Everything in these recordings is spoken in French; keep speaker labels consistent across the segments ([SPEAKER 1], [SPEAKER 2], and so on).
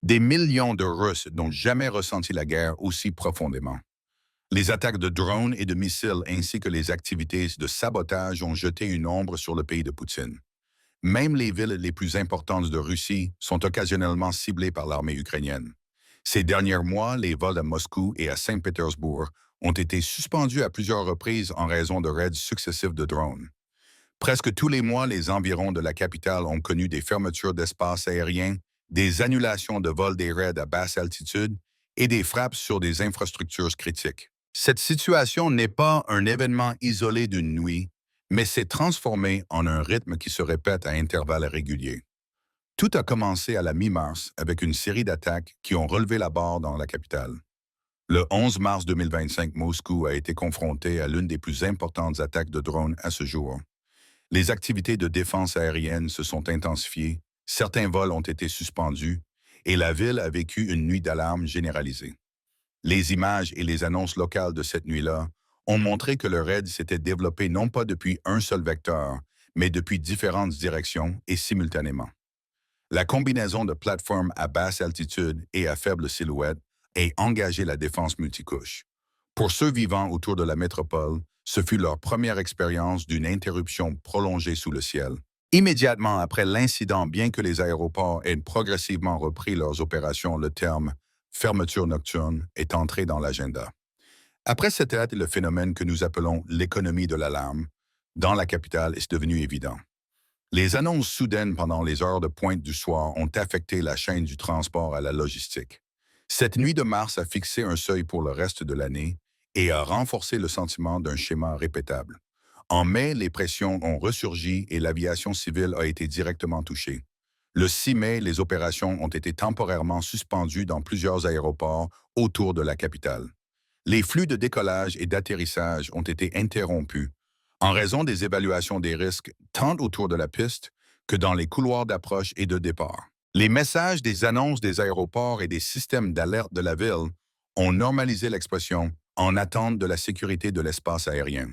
[SPEAKER 1] Des millions de Russes n'ont jamais ressenti la guerre aussi profondément. Les attaques de drones et de missiles ainsi que les activités de sabotage ont jeté une ombre sur le pays de Poutine. Même les villes les plus importantes de Russie sont occasionnellement ciblées par l'armée ukrainienne. Ces derniers mois, les vols à Moscou et à Saint-Pétersbourg ont été suspendus à plusieurs reprises en raison de raids successifs de drones. Presque tous les mois, les environs de la capitale ont connu des fermetures d'espaces aériens, des annulations de vols des raids à basse altitude et des frappes sur des infrastructures critiques. Cette situation n'est pas un événement isolé d'une nuit, mais s'est transformée en un rythme qui se répète à intervalles réguliers. Tout a commencé à la mi-mars avec une série d'attaques qui ont relevé la barre dans la capitale. Le 11 mars 2025, Moscou a été confronté à l'une des plus importantes attaques de drones à ce jour. Les activités de défense aérienne se sont intensifiées, certains vols ont été suspendus et la ville a vécu une nuit d'alarme généralisée. Les images et les annonces locales de cette nuit-là ont montré que le raid s'était développé non pas depuis un seul vecteur, mais depuis différentes directions et simultanément. La combinaison de plateformes à basse altitude et à faible silhouette a engagé la défense multicouche. Pour ceux vivant autour de la métropole, ce fut leur première expérience d'une interruption prolongée sous le ciel. Immédiatement après l'incident, bien que les aéroports aient progressivement repris leurs opérations, le terme fermeture nocturne est entré dans l'agenda. Après cette date, le phénomène que nous appelons l'économie de l'alarme dans la capitale est devenu évident. Les annonces soudaines pendant les heures de pointe du soir ont affecté la chaîne du transport à la logistique. Cette nuit de mars a fixé un seuil pour le reste de l'année et a renforcé le sentiment d'un schéma répétable. En mai, les pressions ont ressurgi et l'aviation civile a été directement touchée. Le 6 mai, les opérations ont été temporairement suspendues dans plusieurs aéroports autour de la capitale. Les flux de décollage et d'atterrissage ont été interrompus en raison des évaluations des risques tant autour de la piste que dans les couloirs d'approche et de départ. Les messages des annonces des aéroports et des systèmes d'alerte de la ville ont normalisé l'expression en attente de la sécurité de l'espace aérien.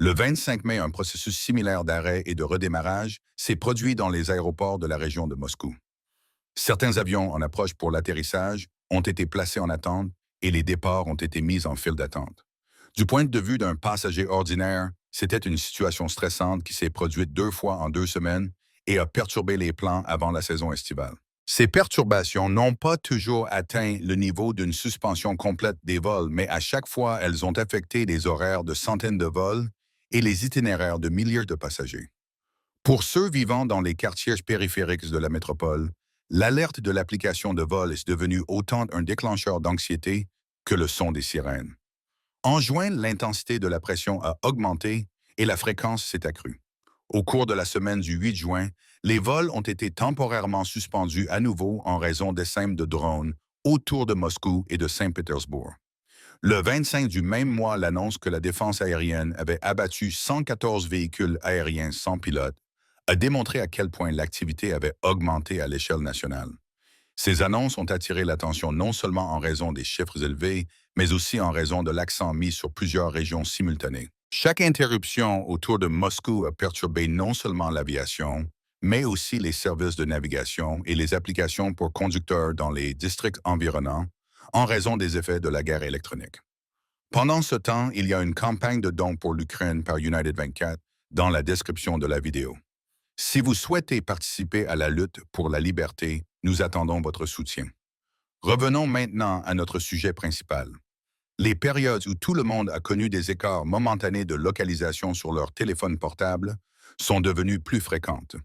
[SPEAKER 1] Le 25 mai, un processus similaire d'arrêt et de redémarrage s'est produit dans les aéroports de la région de Moscou. Certains avions en approche pour l'atterrissage ont été placés en attente et les départs ont été mis en file d'attente. Du point de vue d'un passager ordinaire, c'était une situation stressante qui s'est produite 2 fois en 2 semaines et a perturbé les plans avant la saison estivale. Ces perturbations n'ont pas toujours atteint le niveau d'une suspension complète des vols, mais à chaque fois, elles ont affecté les horaires de centaines de vols et les itinéraires de milliers de passagers. Pour ceux vivant dans les quartiers périphériques de la métropole, l'alerte de l'application de vol est devenue autant un déclencheur d'anxiété que le son des sirènes. En juin, l'intensité de la pression a augmenté et la fréquence s'est accrue. Au cours de la semaine du 8 juin, les vols ont été temporairement suspendus à nouveau en raison d'essaims de drones autour de Moscou et de Saint-Pétersbourg. Le 25 du même mois, l'annonce que la défense aérienne avait abattu 114 véhicules aériens sans pilote a démontré à quel point l'activité avait augmenté à l'échelle nationale. Ces annonces ont attiré l'attention non seulement en raison des chiffres élevés, mais aussi en raison de l'accent mis sur plusieurs régions simultanées. Chaque interruption autour de Moscou a perturbé non seulement l'aviation, mais aussi les services de navigation et les applications pour conducteurs dans les districts environnants en raison des effets de la guerre électronique. Pendant ce temps, il y a une campagne de dons pour l'Ukraine par United 24 dans la description de la vidéo. Si vous souhaitez participer à la lutte pour la liberté, nous attendons votre soutien. Revenons maintenant à notre sujet principal. Les périodes où tout le monde a connu des écarts momentanés de localisation sur leur téléphone portable sont devenues plus fréquentes.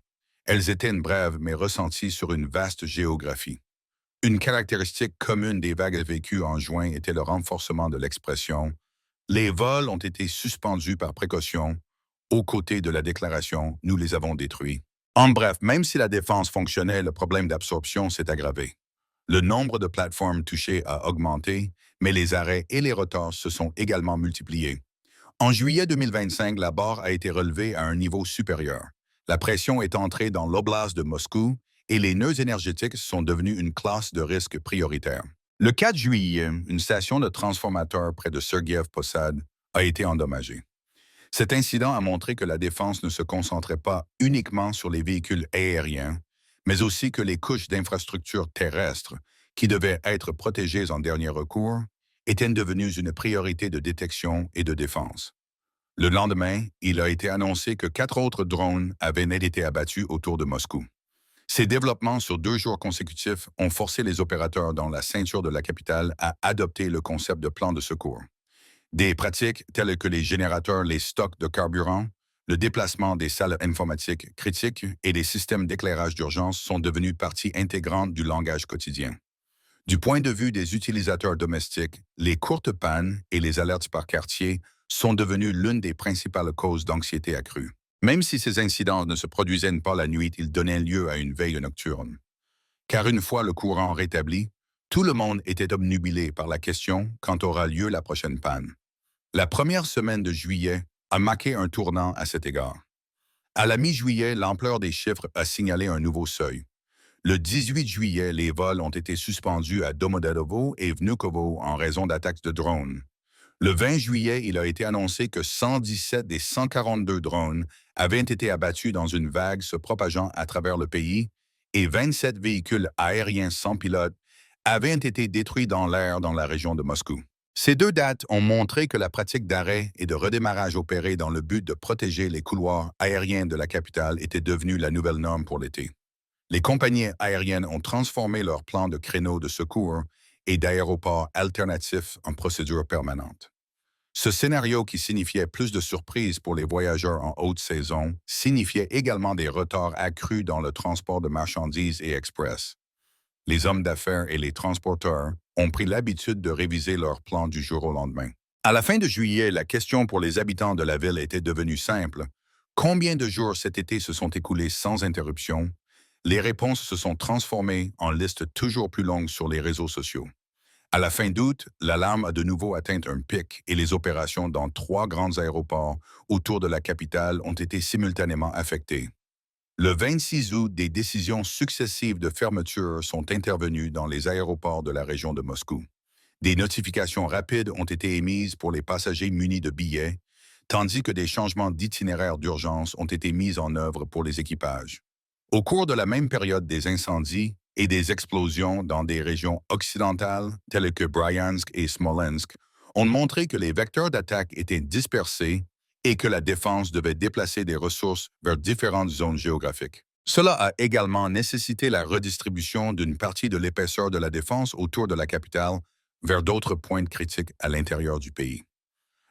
[SPEAKER 1] Elles étaient brèves mais ressenties sur une vaste géographie. Une caractéristique commune des vagues vécues en juin était le renforcement de l'expression « Les vols ont été suspendus par précaution. Aux côtés de la déclaration, nous les avons détruits. » En bref, même si la défense fonctionnait, le problème d'absorption s'est aggravé. Le nombre de plateformes touchées a augmenté, mais les arrêts et les retards se sont également multipliés. En juillet 2025, la barre a été relevée à un niveau supérieur. La pression est entrée dans l'oblast de Moscou et les nœuds énergétiques sont devenus une classe de risque prioritaire. Le 4 juillet, une station de transformateur près de Sergeïev Posad a été endommagée. Cet incident a montré que la défense ne se concentrait pas uniquement sur les véhicules aériens, mais aussi que les couches d'infrastructures terrestres, qui devaient être protégées en dernier recours, étaient devenues une priorité de détection et de défense. Le lendemain, il a été annoncé que 4 autres drones avaient été abattus autour de Moscou. Ces développements sur 2 jours consécutifs ont forcé les opérateurs dans la ceinture de la capitale à adopter le concept de plan de secours. Des pratiques telles que les générateurs, les stocks de carburant, le déplacement des salles informatiques critiques et des systèmes d'éclairage d'urgence sont devenus partie intégrante du langage quotidien. Du point de vue des utilisateurs domestiques, les courtes pannes et les alertes par quartier sont devenus l'une des principales causes d'anxiété accrue. Même si ces incidents ne se produisaient pas la nuit, ils donnaient lieu à une veille nocturne. Car une fois le courant rétabli, tout le monde était obnubilé par la question quand aura lieu la prochaine panne. La première semaine de juillet a marqué un tournant à cet égard. À la mi-juillet, l'ampleur des chiffres a signalé un nouveau seuil. Le 18 juillet, les vols ont été suspendus à Domodedovo et Vnukovo en raison d'attaques de drones. Le 20 juillet, il a été annoncé que 117 des 142 drones avaient été abattus dans une vague se propageant à travers le pays et 27 véhicules aériens sans pilote avaient été détruits dans l'air dans la région de Moscou. Ces 2 dates ont montré que la pratique d'arrêt et de redémarrage opérée dans le but de protéger les couloirs aériens de la capitale était devenue la nouvelle norme pour l'été. Les compagnies aériennes ont transformé leurs plans de créneaux de secours et d'aéroports alternatifs en procédure permanente. Ce scénario qui signifiait plus de surprises pour les voyageurs en haute saison signifiait également des retards accrus dans le transport de marchandises et express. Les hommes d'affaires et les transporteurs ont pris l'habitude de réviser leurs plans du jour au lendemain. À la fin de juillet, la question pour les habitants de la ville était devenue simple. Combien de jours cet été se sont écoulés sans interruption? Les réponses se sont transformées en listes toujours plus longues sur les réseaux sociaux. À la fin d'août, l'alarme a de nouveau atteint un pic et les opérations dans 3 grands aéroports autour de la capitale ont été simultanément affectées. Le 26 août, des décisions successives de fermeture sont intervenues dans les aéroports de la région de Moscou. Des notifications rapides ont été émises pour les passagers munis de billets, tandis que des changements d'itinéraire d'urgence ont été mis en œuvre pour les équipages. Au cours de la même période, des incendies et des explosions dans des régions occidentales, telles que Bryansk et Smolensk, ont montré que les vecteurs d'attaque étaient dispersés et que la défense devait déplacer des ressources vers différentes zones géographiques. Cela a également nécessité la redistribution d'une partie de l'épaisseur de la défense autour de la capitale vers d'autres points critiques à l'intérieur du pays.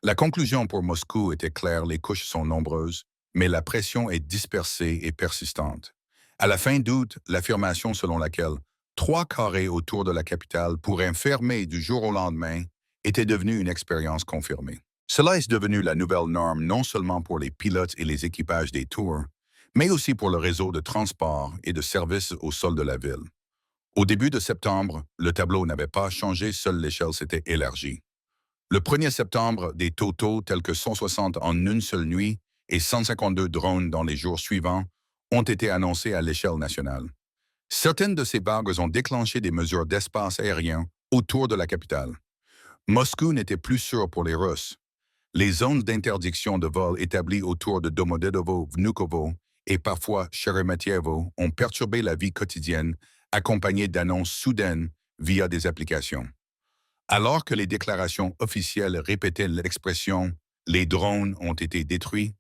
[SPEAKER 1] La conclusion pour Moscou était claire, les couches sont nombreuses, mais la pression est dispersée et persistante. À la fin d'août, l'affirmation selon laquelle 3 carrés autour de la capitale pourraient fermer du jour au lendemain était devenue une expérience confirmée. Cela est devenu la nouvelle norme non seulement pour les pilotes et les équipages des tours, mais aussi pour le réseau de transport et de services au sol de la ville. Au début de septembre, le tableau n'avait pas changé, seule l'échelle s'était élargie. Le 1er septembre, des totaux tels que 160 en une seule nuit et 152 drones dans les jours suivants ont été annoncés à l'échelle nationale. Certaines de ces vagues ont déclenché des mesures d'espace aérien autour de la capitale. Moscou n'était plus sûr pour les Russes. Les zones d'interdiction de vol établies autour de Domodedovo, Vnukovo et parfois Sheremetyevo ont perturbé la vie quotidienne, accompagnées d'annonces soudaines via des applications. Alors que les déclarations officielles répétaient l'expression « les drones ont été détruits »,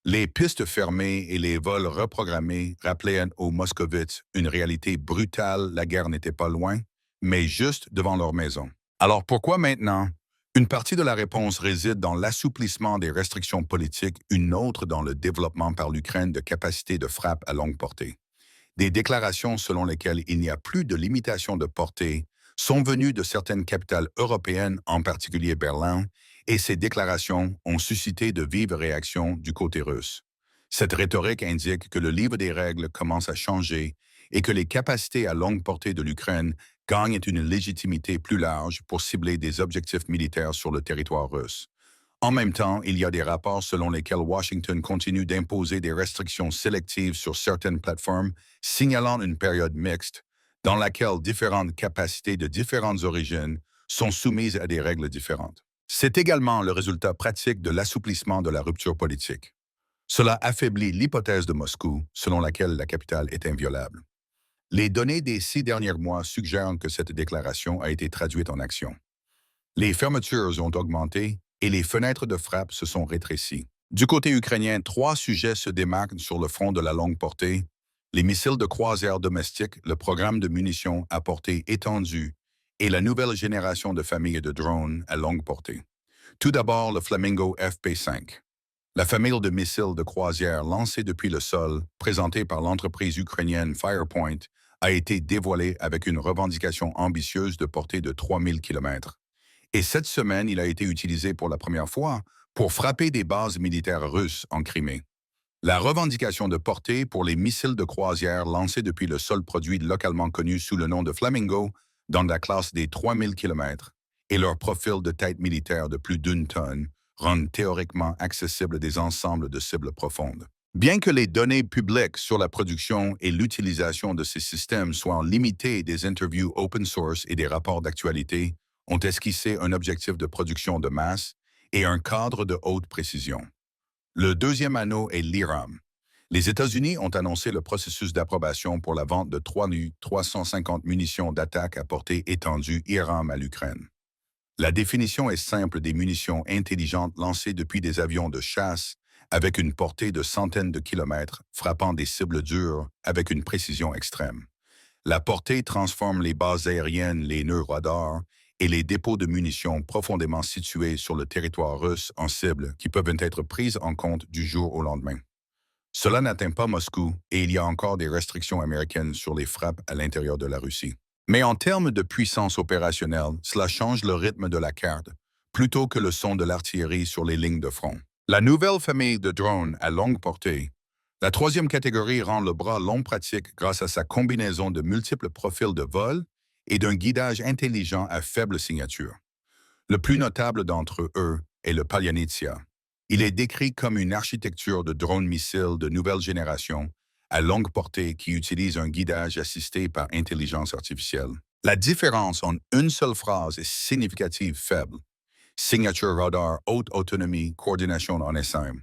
[SPEAKER 1] les pistes fermées et les vols reprogrammés rappelaient aux Moscovites une réalité brutale, la guerre n'était pas loin, mais juste devant leur maison. Alors pourquoi maintenant? Une partie de la réponse réside dans l'assouplissement des restrictions politiques, une autre dans le développement par l'Ukraine de capacités de frappe à longue portée. Des déclarations selon lesquelles il n'y a plus de limitation de portée sont venues de certaines capitales européennes, en particulier Berlin, et ces déclarations ont suscité de vives réactions du côté russe. Cette rhétorique indique que le livre des règles commence à changer et que les capacités à longue portée de l'Ukraine gagnent une légitimité plus large pour cibler des objectifs militaires sur le territoire russe. En même temps, il y a des rapports selon lesquels Washington continue d'imposer des restrictions sélectives sur certaines plateformes, signalant une période mixte dans laquelle différentes capacités de différentes origines sont soumises à des règles différentes. C'est également le résultat pratique de l'assouplissement de la rupture politique. Cela affaiblit l'hypothèse de Moscou, selon laquelle la capitale est inviolable. Les données des 6 derniers mois suggèrent que cette déclaration a été traduite en action. Les fermetures ont augmenté et les fenêtres de frappe se sont rétrécies. Du côté ukrainien, 3 sujets se démarquent sur le front de la longue portée: les missiles de croisière domestiques, le programme de munitions à portée étendue et la nouvelle génération de familles de drones à longue portée. Tout d'abord, le Flamingo FP5. La famille de missiles de croisière lancés depuis le sol, présentée par l'entreprise ukrainienne Firepoint, a été dévoilée avec une revendication ambitieuse de portée de 3000 km. Et cette semaine, il a été utilisé pour la première fois pour frapper des bases militaires russes en Crimée. La revendication de portée pour les missiles de croisière lancés depuis le sol produit localement connu sous le nom de Flamingo dans la classe des 3000 km et leur profil de tête militaire de plus d'1 tonne rendent théoriquement accessibles des ensembles de cibles profondes. Bien que les données publiques sur la production et l'utilisation de ces systèmes soient limitées, des interviews open source et des rapports d'actualité ont esquissé un objectif de production de masse et un cadre de haute précision. Le deuxième anneau est l'IRAM. Les États-Unis ont annoncé le processus d'approbation pour la vente de 350 munitions d'attaque à portée étendue IRAM à l'Ukraine. La définition est simple: des munitions intelligentes lancées depuis des avions de chasse avec une portée de centaines de kilomètres, frappant des cibles dures avec une précision extrême. La portée transforme les bases aériennes, les nœuds radars et les dépôts de munitions profondément situés sur le territoire russe en cibles qui peuvent être prises en compte du jour au lendemain. Cela n'atteint pas Moscou et il y a encore des restrictions américaines sur les frappes à l'intérieur de la Russie. Mais en termes de puissance opérationnelle, cela change le rythme de la carte, plutôt que le son de l'artillerie sur les lignes de front. La nouvelle famille de drones à longue portée, la troisième catégorie, rend le bras long pratique grâce à sa combinaison de multiples profils de vol et d'un guidage intelligent à faible signature. Le plus notable d'entre eux est le Palyanitsia. Il est décrit comme une architecture de drone-missiles de nouvelle génération à longue portée qui utilise un guidage assisté par intelligence artificielle. La différence en une seule phrase est significative: faible. Signature radar, haute autonomie, coordination en SM.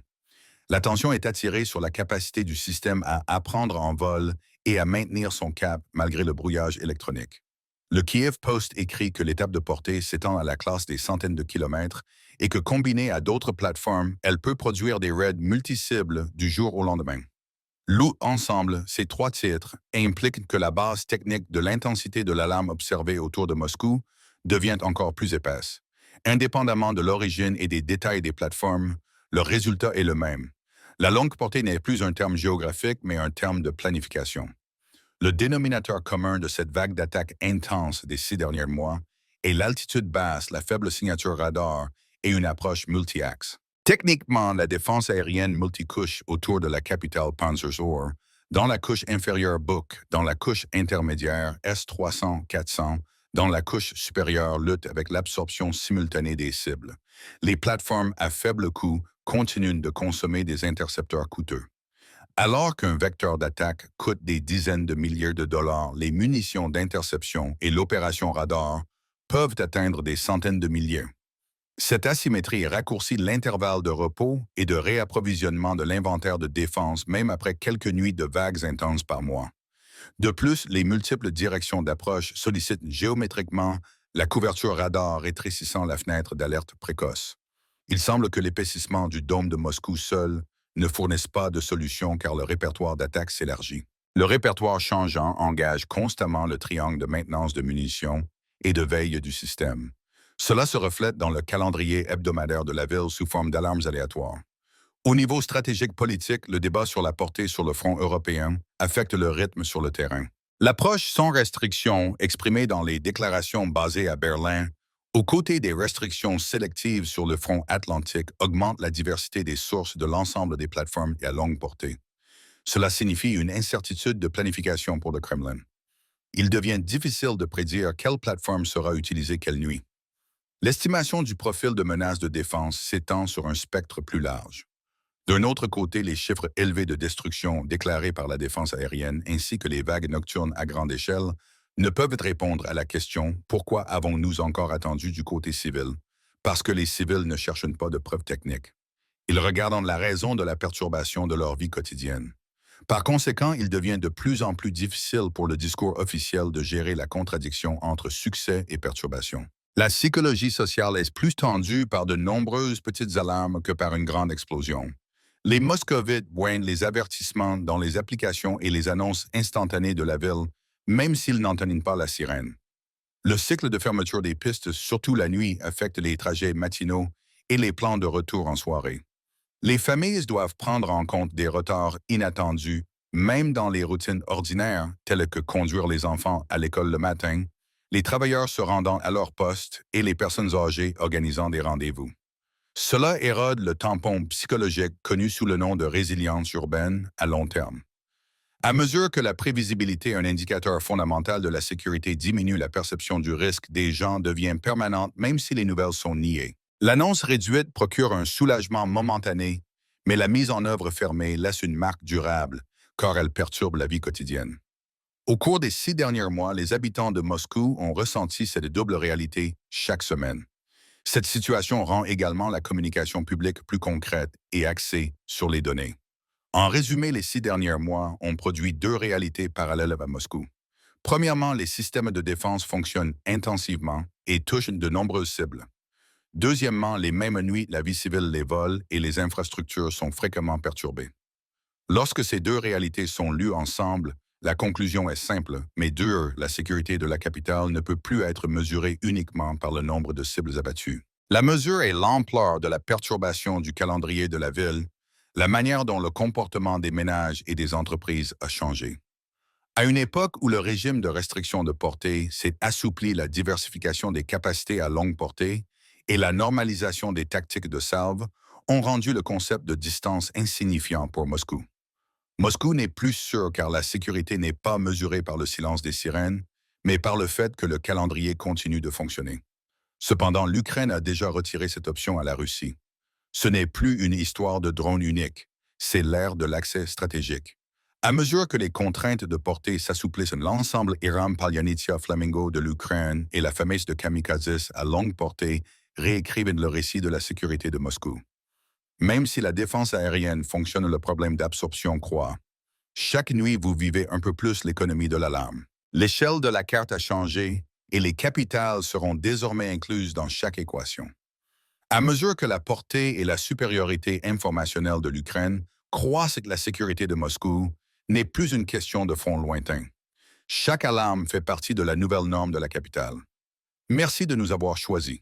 [SPEAKER 1] L'attention est attirée sur la capacité du système à apprendre en vol et à maintenir son cap malgré le brouillage électronique. Le Kiev Post écrit que l'étape de portée s'étend à la classe des centaines de kilomètres et que, combinée à d'autres plateformes, elle peut produire des raids multi-cibles du jour au lendemain. Ensemble, ces 3 titres impliquent que la base technique de l'intensité de l'alarme observée autour de Moscou devient encore plus épaisse. Indépendamment de l'origine et des détails des plateformes, le résultat est le même. La longue portée n'est plus un terme géographique, mais un terme de planification. Le dénominateur commun de cette vague d'attaques intense des 6 derniers mois est l'altitude basse, la faible signature radar et une approche multi-axe. Techniquement, la défense aérienne multicouche autour de la capitale Panzerzohr, dans la couche inférieure Buk, dans la couche intermédiaire S-300-400, dans la couche supérieure lutte avec l'absorption simultanée des cibles. Les plateformes à faible coût continuent de consommer des intercepteurs coûteux. Alors qu'un vecteur d'attaque coûte des dizaines de milliers de dollars, les munitions d'interception et l'opération radar peuvent atteindre des centaines de milliers. Cette asymétrie raccourcit l'intervalle de repos et de réapprovisionnement de l'inventaire de défense même après quelques nuits de vagues intenses par mois. De plus, les multiples directions d'approche sollicitent géométriquement la couverture radar, rétrécissant la fenêtre d'alerte précoce. Il semble que l'épaississement du dôme de Moscou seul ne fournisse pas de solution car le répertoire d'attaque s'élargit. Le répertoire changeant engage constamment le triangle de maintenance de munitions et de veille du système. Cela se reflète dans le calendrier hebdomadaire de la ville sous forme d'alarmes aléatoires. Au niveau stratégique politique, le débat sur la portée sur le front européen affecte le rythme sur le terrain. L'approche sans restriction exprimée dans les déclarations basées à Berlin, aux côtés des restrictions sélectives sur le front atlantique, augmente la diversité des sources de l'ensemble des plateformes à longue portée. Cela signifie une incertitude de planification pour le Kremlin. Il devient difficile de prédire quelle plateforme sera utilisée quelle nuit. L'estimation du profil de menace de défense s'étend sur un spectre plus large. D'un autre côté, les chiffres élevés de destruction déclarés par la défense aérienne ainsi que les vagues nocturnes à grande échelle ne peuvent répondre à la question « Pourquoi avons-nous encore attendu du côté civil ?» Parce que les civils ne cherchent pas de preuves techniques. Ils regardent la raison de la perturbation de leur vie quotidienne. Par conséquent, il devient de plus en plus difficile pour le discours officiel de gérer la contradiction entre succès et perturbation. La psychologie sociale est plus tendue par de nombreuses petites alarmes que par une grande explosion. Les moscovites voient les avertissements dans les applications et les annonces instantanées de la ville, même s'ils n'entendent pas la sirène. Le cycle de fermeture des pistes, surtout la nuit, affecte les trajets matinaux et les plans de retour en soirée. Les familles doivent prendre en compte des retards inattendus, même dans les routines ordinaires, telles que conduire les enfants à l'école le matin, les travailleurs se rendant à leur poste et les personnes âgées organisant des rendez-vous. Cela érode le tampon psychologique connu sous le nom de résilience urbaine à long terme. À mesure que la prévisibilité, un indicateur fondamental de la sécurité, diminue, la perception du risque des gens devient permanente même si les nouvelles sont niées. L'annonce réduite procure un soulagement momentané, mais la mise en œuvre fermée laisse une marque durable, car elle perturbe la vie quotidienne. Au cours des 6 derniers mois, les habitants de Moscou ont ressenti cette double réalité chaque semaine. Cette situation rend également la communication publique plus concrète et axée sur les données. En résumé, les 6 derniers mois ont produit deux réalités parallèles à Moscou. Premièrement, les systèmes de défense fonctionnent intensivement et touchent de nombreuses cibles. Deuxièmement, les mêmes nuits, la vie civile, les vols et les infrastructures sont fréquemment perturbées. Lorsque ces deux réalités sont lues ensemble, la conclusion est simple, mais dure: la sécurité de la capitale ne peut plus être mesurée uniquement par le nombre de cibles abattues. La mesure est l'ampleur de la perturbation du calendrier de la ville, la manière dont le comportement des ménages et des entreprises a changé. À une époque où le régime de restriction de portée s'est assoupli, la diversification des capacités à longue portée et la normalisation des tactiques de salve ont rendu le concept de distance insignifiant pour Moscou. Moscou n'est plus sûr car la sécurité n'est pas mesurée par le silence des sirènes, mais par le fait que le calendrier continue de fonctionner. Cependant, l'Ukraine a déjà retiré cette option à la Russie. Ce n'est plus une histoire de drone unique, c'est l'ère de l'accès stratégique. À mesure que les contraintes de portée s'assouplissent, l'ensemble Iram Palyanitia Flamingo de l'Ukraine et la fameuse de kamikazes à longue portée réécrivent le récit de la sécurité de Moscou. Même si la défense aérienne fonctionne, le problème d'absorption croît. Chaque nuit, vous vivez un peu plus l'économie de l'alarme. L'échelle de la carte a changé et les capitales seront désormais incluses dans chaque équation. À mesure que la portée et la supériorité informationnelle de l'Ukraine croissent, la sécurité de Moscou n'est plus une question de fond lointain. Chaque alarme fait partie de la nouvelle norme de la capitale. Merci de nous avoir choisis.